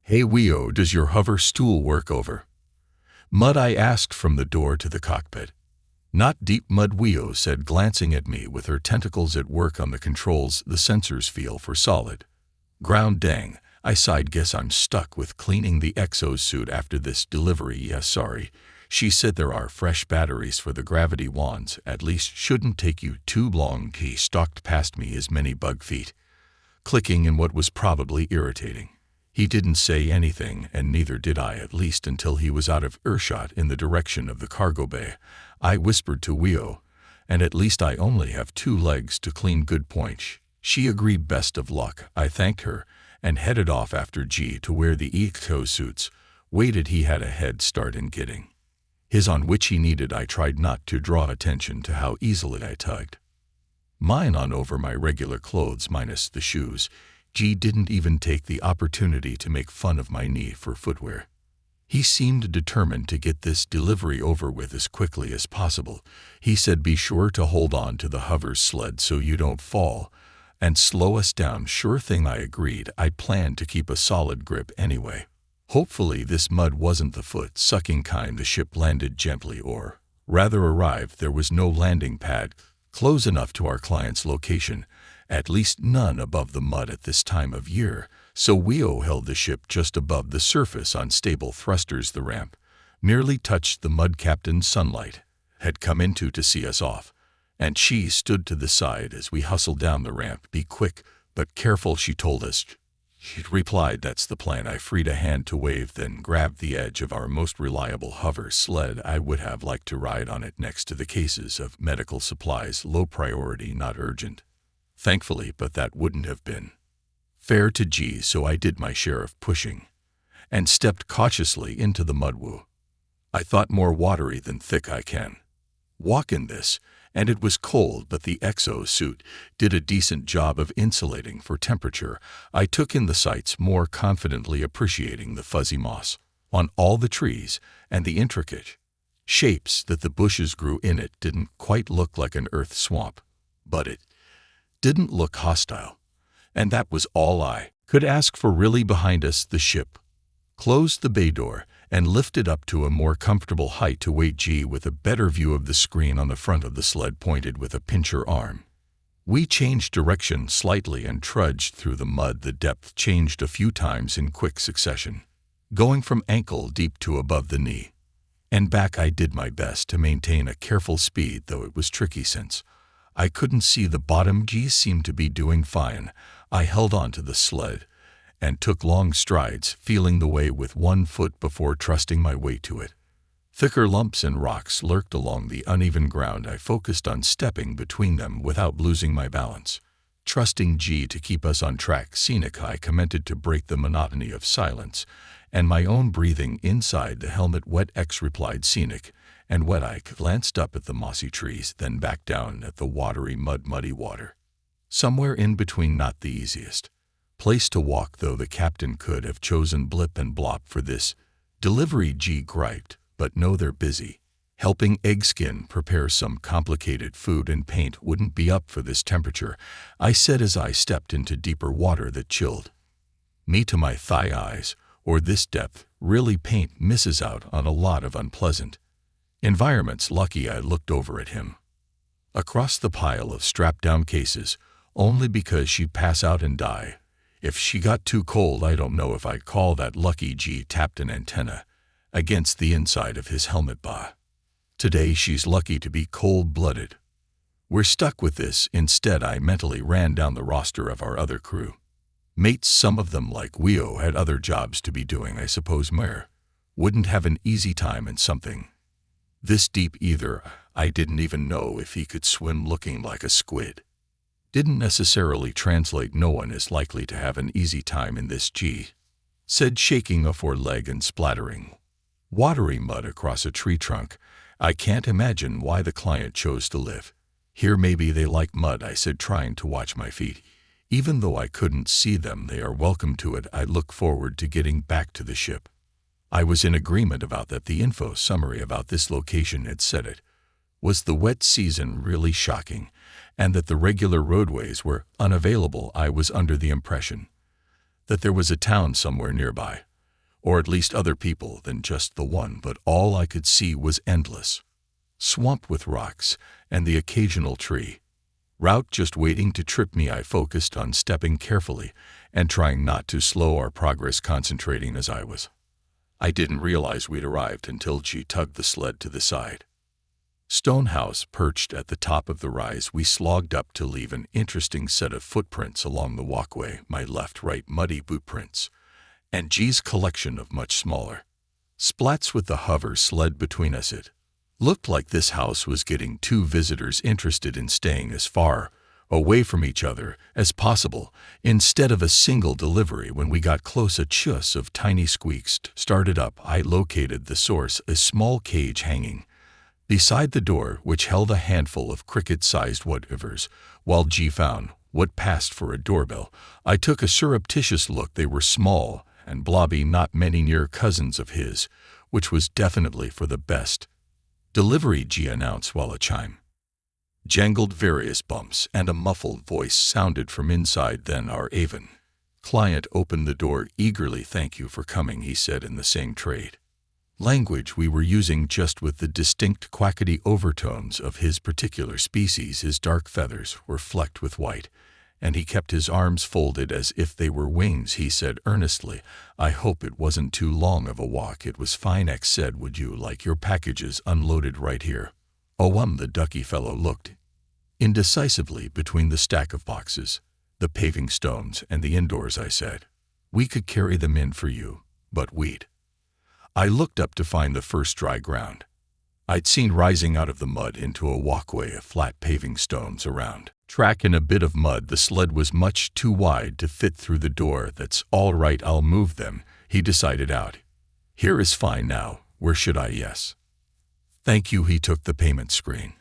Hey Weo, does your hover stool work over mud? I asked from the door to the cockpit. Not deep mud, Weo said, glancing at me with her tentacles at work on the controls. The sensors feel for solid ground. Dang, I sighed. Guess I'm stuck with cleaning the exosuit after this delivery. Yeah, sorry. She said there are fresh batteries for the gravity wands. At least shouldn't take you too long. He stalked past me, his many bug feet clicking in what was probably irritating. He didn't say anything, and neither did I, at least until he was out of earshot in the direction of the cargo bay. I whispered to Weo, and at least I only have 2 legs to clean. Good point. She agreed. Best of luck. I thanked her and headed off after G to where the exosuits waited. He had a head start in getting his on, which he needed. I tried not to draw attention to how easily I tugged mine on over my regular clothes minus the shoes. G didn't even take the opportunity to make fun of my need for footwear. He seemed determined to get this delivery over with as quickly as possible. He said, be sure to hold on to the hover sled so you don't fall and slow us down. Sure thing, I agreed. I planned to keep a solid grip anyway. Hopefully this mud wasn't the foot-sucking kind. The ship landed gently, or rather arrived. There was no landing pad close enough to our client's location, at least none above the mud at this time of year, so Weo held the ship just above the surface on stable thrusters. The ramp merely touched the mud. Captain Sunlight had come into to see us off, and she stood to the side as we hustled down the ramp. Be quick, but careful, she told us. She replied, that's the plan. I freed a hand to wave, then grabbed the edge of our most reliable hover sled. I would have liked to ride on it next to the cases of medical supplies. Low priority, not urgent, thankfully, but that wouldn't have been fair to G, so I did my share of pushing and stepped cautiously into the mud. Woo. I thought more watery than thick. I can walk in this, and it was cold, but the exosuit did a decent job of insulating for temperature. I took in the sights more confidently, appreciating the fuzzy moss on all the trees and the intricate shapes that the bushes grew in. It didn't quite look like an earth swamp, but it didn't look hostile, and that was all I could ask for, really. Behind us, the ship closed the bay door and lifted up to a more comfortable height to wait. G, with a better view of the screen on the front of the sled, pointed with a pincher arm. We changed direction slightly and trudged through the mud. The depth changed a few times in quick succession, going from ankle deep to above the knee and back. I did my best to maintain a careful speed, though it was tricky since I couldn't see the bottom. G seemed to be doing fine. I held on to the sled and took long strides, feeling the way with one foot before trusting my way to it. Thicker lumps and rocks lurked along the uneven ground. I focused on stepping between them without losing my balance, trusting G to keep us on track. Scenic, I commented to break the monotony of silence and my own breathing inside the helmet. Wet, X replied. Scenic and wet. I glanced up at the mossy trees, then back down at the watery muddy water. Somewhere in between. Not the easiest place to walk, though. The captain could have chosen blip and blop for this delivery, G griped, but no, they're busy helping Eggskin prepare some complicated food, and paint wouldn't be up for this temperature, I said as I stepped into deeper water that chilled me to my thigh highs. Or this depth, really, paint misses out on a lot of unpleasant environments. Lucky, I looked over at him across the pile of strapped-down cases, only because she'd pass out and die if she got too cold. I don't know if I'd call that lucky. G tapped an antenna against the inside of his helmet. Bah. Today she's lucky to be cold-blooded. We're stuck with this. Instead, I mentally ran down the roster of our other crew mates. Some of them, like Weo, had other jobs to be doing. I suppose Mer wouldn't have an easy time in something this deep either. I didn't even know if he could swim. Looking like a squid didn't necessarily translate. No one is likely to have an easy time in this, G said, shaking a foreleg and splattering watery mud across a tree trunk. I can't imagine why the client chose to live here. Maybe they like mud, I said, trying to watch my feet. Even though I couldn't see them, they are welcome to it. I look forward to getting back to the ship. I was in agreement about that. The info summary about this location had said it was the wet season, really shocking, and that the regular roadways were unavailable. I was under the impression that there was a town somewhere nearby, or at least other people than just the one, but all I could see was endless. Swamp with rocks, and the occasional tree. Route just waiting to trip me. I focused on stepping carefully and trying not to slow our progress, concentrating as I was. I didn't realize we'd arrived until G tugged the sled to the side. Stone house perched at the top of the rise. We slogged up to leave an interesting set of footprints along the walkway, my left-right muddy boot prints, and G's collection of much smaller splats with the hover sled between us. It looked like this house was getting two visitors interested in staying as far away from each other as possible instead of a single delivery. When we got close, a chus of tiny squeaks started up. I located the source, a small cage hanging beside the door, which held a handful of cricket-sized whatevers, while G found what passed for a doorbell. I took a surreptitious look. They were small and blobby, not many near cousins of his, which was definitely for the best. "Delivery," G announced while a chime jangled various bumps and a muffled voice sounded from inside. Then our Avon client opened the door eagerly. "Thank you for coming," he said in the same trade language we were using, just with the distinct quackity overtones of his particular species. His dark feathers were flecked with white, and he kept his arms folded as if they were wings. He said earnestly, "I hope it wasn't too long of a walk." "It was fine," X said. "Would you like your packages unloaded right here?" "Oh, the ducky fellow looked indecisively between the stack of boxes, the paving stones, and the indoors. I said, "We could carry them in for you, but we'd—" I looked up to find the first dry ground I'd seen rising out of the mud into a walkway of flat paving stones, around track and a bit of mud. The sled was much too wide to fit through the door. "That's all right, I'll move them," he decided out. "Here is fine now. Where should I?" "Yes. Thank you." He took the payment screen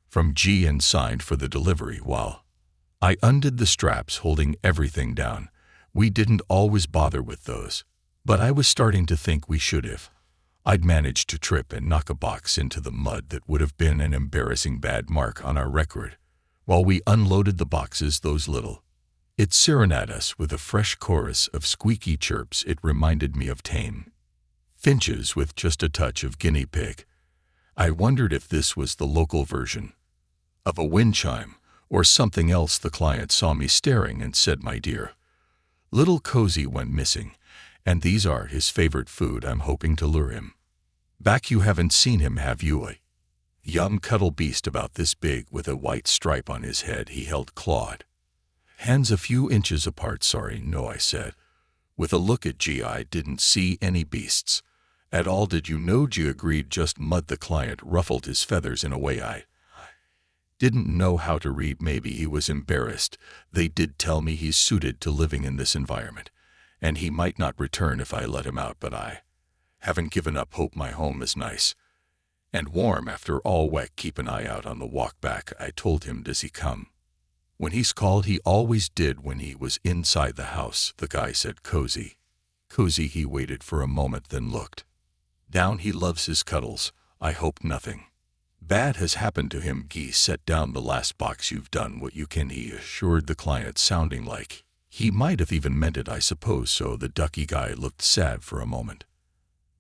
from G and signed for the delivery while I undid the straps holding everything down. We didn't always bother with those, but I was starting to think we should have. I'd managed to trip and knock a box into the mud that would have been an embarrassing bad mark on our record. While we unloaded the boxes, those little it serenaded us with a fresh chorus of squeaky chirps. It reminded me of tame finches with just a touch of guinea pig. I wondered if this was the local version of a wind chime or something else. The client saw me staring and said, "My dear, little Cozy went missing, and these are his favorite food. I'm hoping to lure him back. You haven't seen him, have you? A young cuddle beast about this big with a white stripe on his head." He held clawed hands a few inches apart. "Sorry, no," I said, with a look at G. "I didn't see any beasts at all." "Did you know?" G agreed. "Just mud." The client ruffled his feathers in a way I didn't know how to read. Maybe he was embarrassed. "They did tell me he's suited to living in this environment, and he might not return if I let him out, but I haven't given up hope. My home is nice and warm after all. Wet. Keep an eye out on the walk back." I told him. "Does he come when he's called?" "He always did when he was inside the house," the guy said. Cozy. Cozy." He waited for a moment, then looked down. "He loves his cuddles. I hope nothing bad has happened to him." Guy, set down the last box. "You've done what you can," he assured the client, sounding like he might have even meant it. "I suppose so." The ducky guy looked sad for a moment,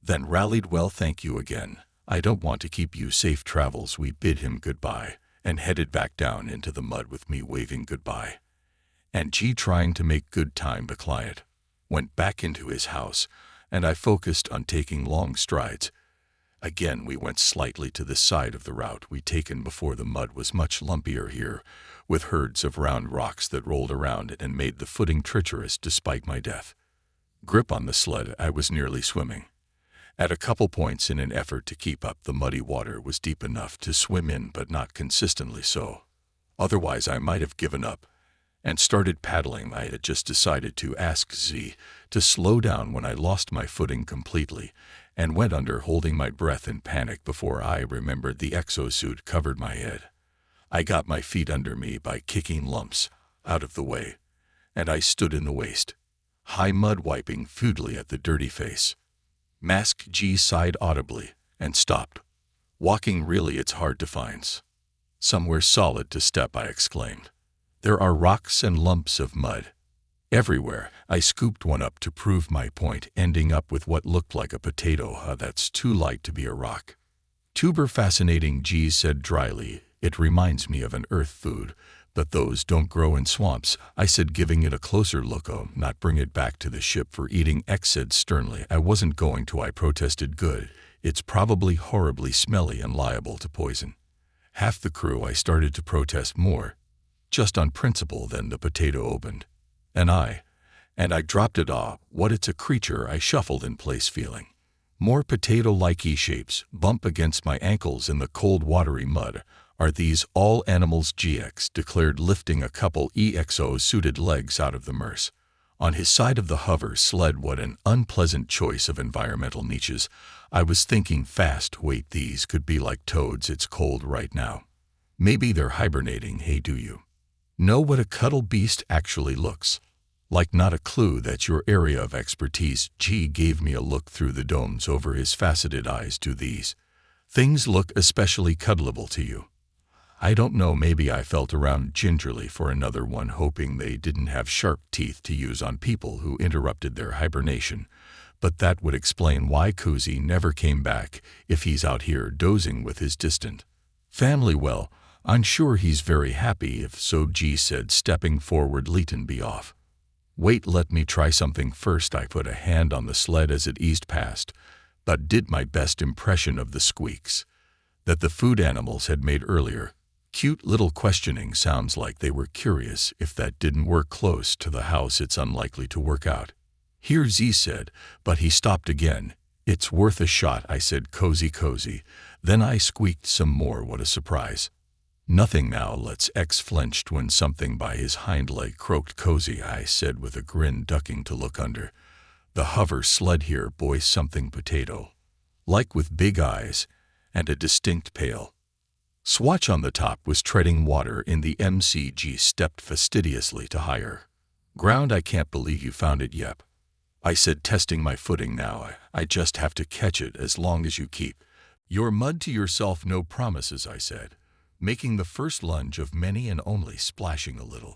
then rallied. "Well, thank you again. I don't want to keep you. Safe travels." We bid him goodbye and headed back down into the mud with me waving goodbye and G trying to make good time. The client went back into his house, and I focused on taking long strides. Again, we went slightly to the side of the route we'd taken before. The mud was much lumpier here, with herds of round rocks that rolled around it and made the footing treacherous. Despite my death grip on the sled, I was nearly swimming. At a couple points, in an effort to keep up, the muddy water was deep enough to swim in, but not consistently so. Otherwise, I might have given up and started paddling. I had just decided to ask Z to slow down when I lost my footing completely and went under, holding my breath in panic before I remembered the exosuit covered my head. I got my feet under me by kicking lumps out of the way, and I stood in the waist-high mud, wiping futilely at the dirty face. Mask. G sighed audibly and stopped walking. "Really, it's hard to find somewhere solid to step," I exclaimed. "There are rocks and lumps of mud Everywhere. I scooped one up to prove my point, ending up with what looked like a potato. That's too light to be a rock. Tuber fascinating, G said dryly. It reminds me of an earth food, but those don't grow in swamps, I said, giving it a closer look. Oh, not bring it back to the ship for eating, X said sternly. I wasn't going to, I protested. Good. It's probably horribly smelly and liable to poison. Half the crew, I started to protest more. Just on principle, then the potato opened. And I dropped it. What, it's a creature, I shuffled in place, feeling more potato-like E-shapes bump against my ankles in the cold watery mud. Are these all animals? GX declared, lifting a couple EXO-suited legs out of the Merce. On his side of the hover sled. What an unpleasant choice of environmental niches. I was thinking fast. Wait, these could be like toads. It's cold right now. Maybe they're hibernating. Hey, do you know what a cuddle beast actually looks like? Not a clue. That's your area of expertise. G gave me a look through the domes over his faceted eyes. Do these things look especially cuddleable to you? I don't know. Maybe. I felt around gingerly for another one, hoping they didn't have sharp teeth to use on people who interrupted their hibernation. But that would explain why Cozy never came back, if he's out here dozing with his distant family. Well, I'm sure he's very happy if so, G said, stepping forward. Leighton, be off. Wait, let me try something first. I put a hand on the sled as it eased past, but did my best impression of the squeaks that the food animals had made earlier. Cute little questioning sounds, like they were curious. If that didn't work close to the house, it's unlikely to work out here, Z said, but he stopped again. It's worth a shot, I said. Cozy. Then I squeaked some more. What a surprise. Nothing now. Let's. X flinched when something by his hind leg croaked. Cozy, I said with a grin, ducking to look under the hover sled. Here, boy, something potato like with big eyes and a distinct pale swatch on the top was treading water in the MCG stepped fastidiously to higher ground. I can't believe you found it. Yep, I said, testing my footing. Now I just have to catch it as long as you keep your mud to yourself. No promises, I said, making the first lunge of many and only splashing a little.